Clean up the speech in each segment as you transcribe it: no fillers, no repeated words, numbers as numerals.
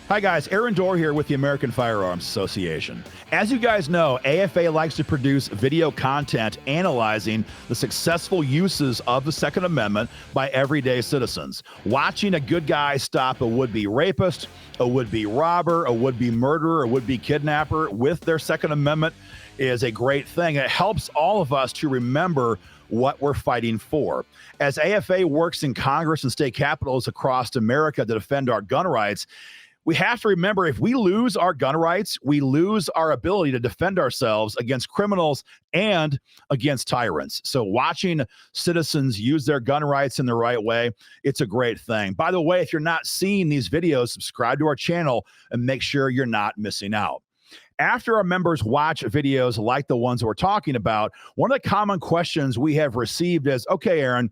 Hi, guys. Aaron Dorr here with the American Firearms Association. As you guys know, AFA likes to produce video content analyzing the successful uses of the Second Amendment by everyday citizens. Watching a good guy stop a would-be rapist, a would-be robber, a would-be murderer, a would-be kidnapper with their Second Amendment is a great thing. It helps all of us to remember what we're fighting for. As AFA works in Congress and state capitals across America to defend our gun rights, we have to remember if we lose our gun rights, we lose our ability to defend ourselves against criminals and against tyrants. So watching citizens use their gun rights in the right way, it's a great thing. By the way, if you're not seeing these videos, subscribe to our channel and make sure you're not missing out. After our members watch videos like the ones we're talking about, one of the common questions we have received is, okay, Aaron,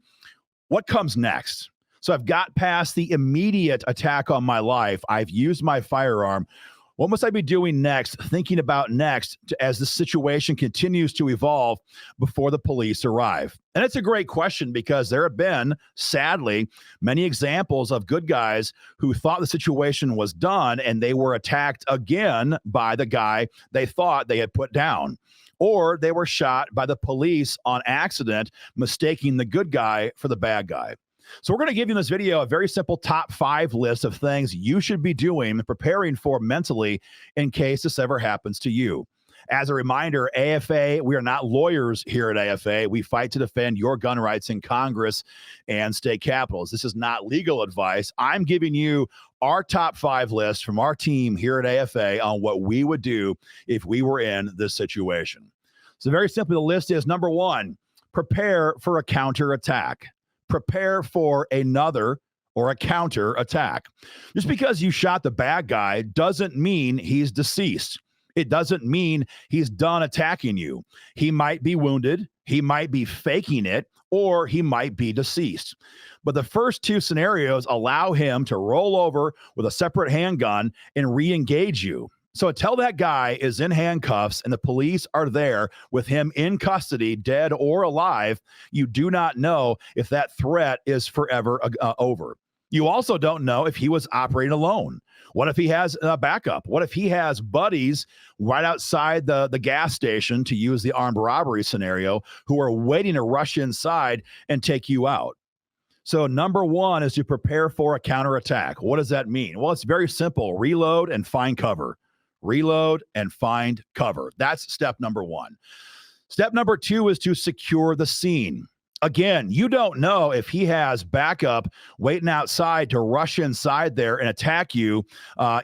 what comes next? So I've got past the immediate attack on my life. I've used my firearm. What must I be doing next, thinking about next as the situation continues to evolve before the police arrive? And it's a great question because there have been, sadly, many examples of good guys who thought the situation was done and they were attacked again by the guy they thought they had put down. Or they were shot by the police on accident, mistaking the good guy for the bad guy. So we're going to give you in this video a very simple top 5 list of things you should be doing and preparing for mentally in case this ever happens to you. As a reminder, AFA, we are not lawyers here at AFA. We fight to defend your gun rights in Congress and state capitals. This is not legal advice. I'm giving you our top 5 list from our team here at AFA on what we would do if we were in this situation. So very simply, the list is number 1, prepare for a counterattack. Prepare for another or a counter attack. Just because you shot the bad guy doesn't mean he's deceased. It doesn't mean he's done attacking you. He might be wounded, he might be faking it, or he might be deceased. But the first 2 scenarios allow him to roll over with a separate handgun and re-engage you. So until that guy is in handcuffs and the police are there with him in custody, dead or alive, you do not know if that threat is forever over. You also don't know if he was operating alone. What if he has a backup? What if he has buddies right outside the gas station, to use the armed robbery scenario, who are waiting to rush inside and take you out? So number 1 is to prepare for a counterattack. What does that mean? Well, it's very simple. Reload and find cover. Reload and find cover. That's step number 1. Step number 2 is to secure the scene. Again, you don't know if he has backup waiting outside to rush inside there and attack you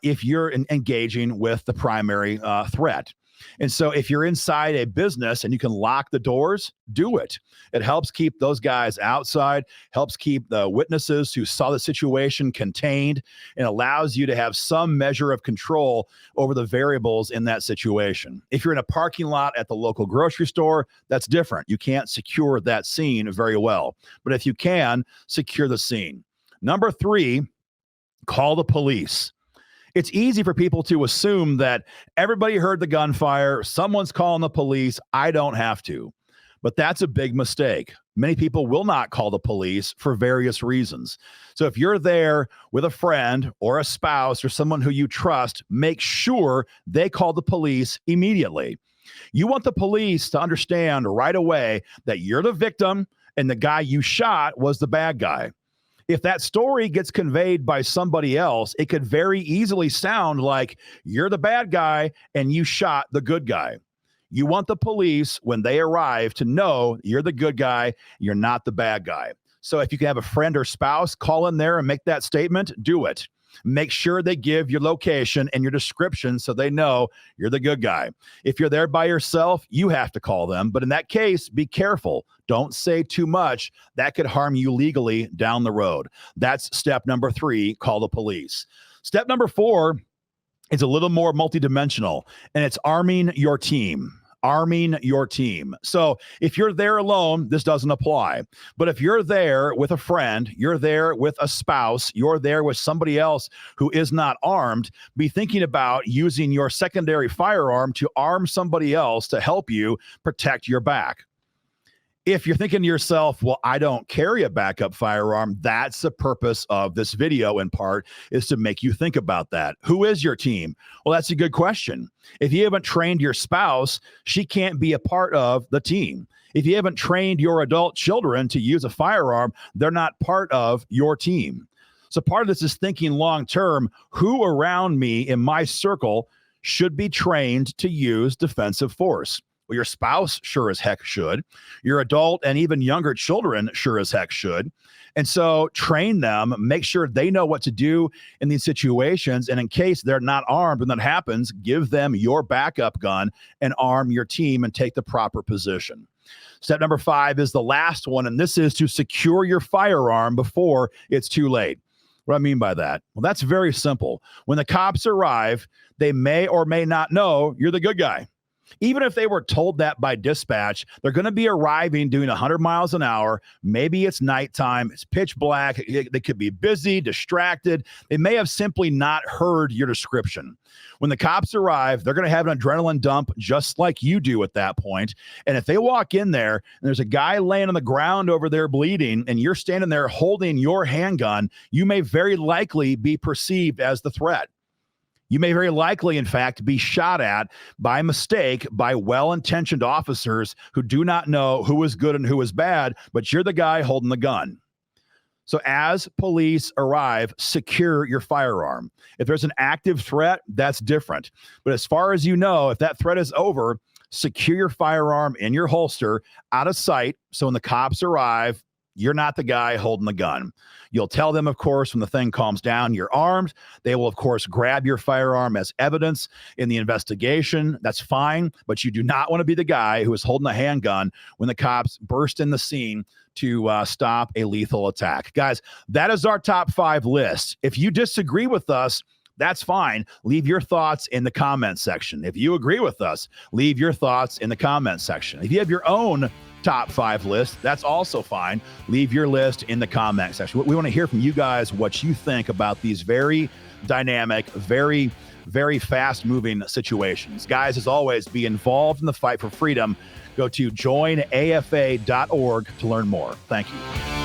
if you're engaging with the primary threat. And so if you're inside a business and you can lock the doors, do it. It helps keep those guys outside, helps keep the witnesses who saw the situation contained, and allows you to have some measure of control over the variables in that situation. If you're in a parking lot at the local grocery store, that's different. You can't secure that scene very well. But if you can, secure the scene. Number 3, call the police. It's easy for people to assume that everybody heard the gunfire, someone's calling the police, I don't have to. But that's a big mistake. Many people will not call the police for various reasons. So if you're there with a friend or a spouse or someone who you trust, make sure they call the police immediately. You want the police to understand right away that you're the victim and the guy you shot was the bad guy. If that story gets conveyed by somebody else, it could very easily sound like you're the bad guy and you shot the good guy. You want the police, when they arrive, to know you're the good guy, you're not the bad guy. So if you can have a friend or spouse call in there and make that statement, do it. Make sure they give your location and your description so they know you're the good guy. If you're there by yourself, you have to call them. But in that case, be careful. Don't say too much. That could harm you legally down the road. That's step number 3, call the police. Step number 4 is a little more multidimensional, and it's arming your team. Arming your team. So if you're there alone, this doesn't apply. But if you're there with a friend, you're there with a spouse, you're there with somebody else who is not armed, be thinking about using your secondary firearm to arm somebody else to help you protect your back. If you're thinking to yourself, well, I don't carry a backup firearm, that's the purpose of this video in part, is to make you think about that. Who is your team? Well, that's a good question. If you haven't trained your spouse, she can't be a part of the team. If you haven't trained your adult children to use a firearm, they're not part of your team. So part of this is thinking long term, who around me in my circle should be trained to use defensive force? Well, your spouse sure as heck should. Your adult and even younger children sure as heck should. And so train them, make sure they know what to do in these situations. And in case they're not armed when that happens, give them your backup gun and arm your team and take the proper position. Step number 5 is the last one, and this is to secure your firearm before it's too late. What do I mean by that? Well, that's very simple. When the cops arrive, they may or may not know you're the good guy. Even if they were told that by dispatch, they're going to be arriving doing 100 miles an hour. Maybe it's nighttime. It's pitch black. They could be busy, distracted. They may have simply not heard your description. When the cops arrive, they're going to have an adrenaline dump just like you do at that point. And if they walk in there and there's a guy laying on the ground over there bleeding and you're standing there holding your handgun, you may very likely be perceived as the threat. You may very likely, in fact, be shot at by mistake by well-intentioned officers who do not know who is good and who is bad, but you're the guy holding the gun. So as police arrive, secure your firearm. If there's an active threat, that's different. But as far as you know, if that threat is over, secure your firearm in your holster out of sight. So when the cops arrive, you're not the guy holding the gun. You'll tell them, of course, when the thing calms down, you're armed. They will, of course, grab your firearm as evidence in the investigation. That's fine, but you do not want to be the guy who is holding a handgun when the cops burst in the scene to stop a lethal attack. Guys, that is our top 5 list. If you disagree with us, that's fine. Leave your thoughts in the comment section. If you agree with us, leave your thoughts in the comment section. If you have your own top 5 list, that's also fine. Leave your list in the comment section. We want to hear from you guys what you think about these very dynamic, very, very fast moving situations. Guys, as always, be involved in the fight for freedom. Go to joinafa.org to learn more. Thank you.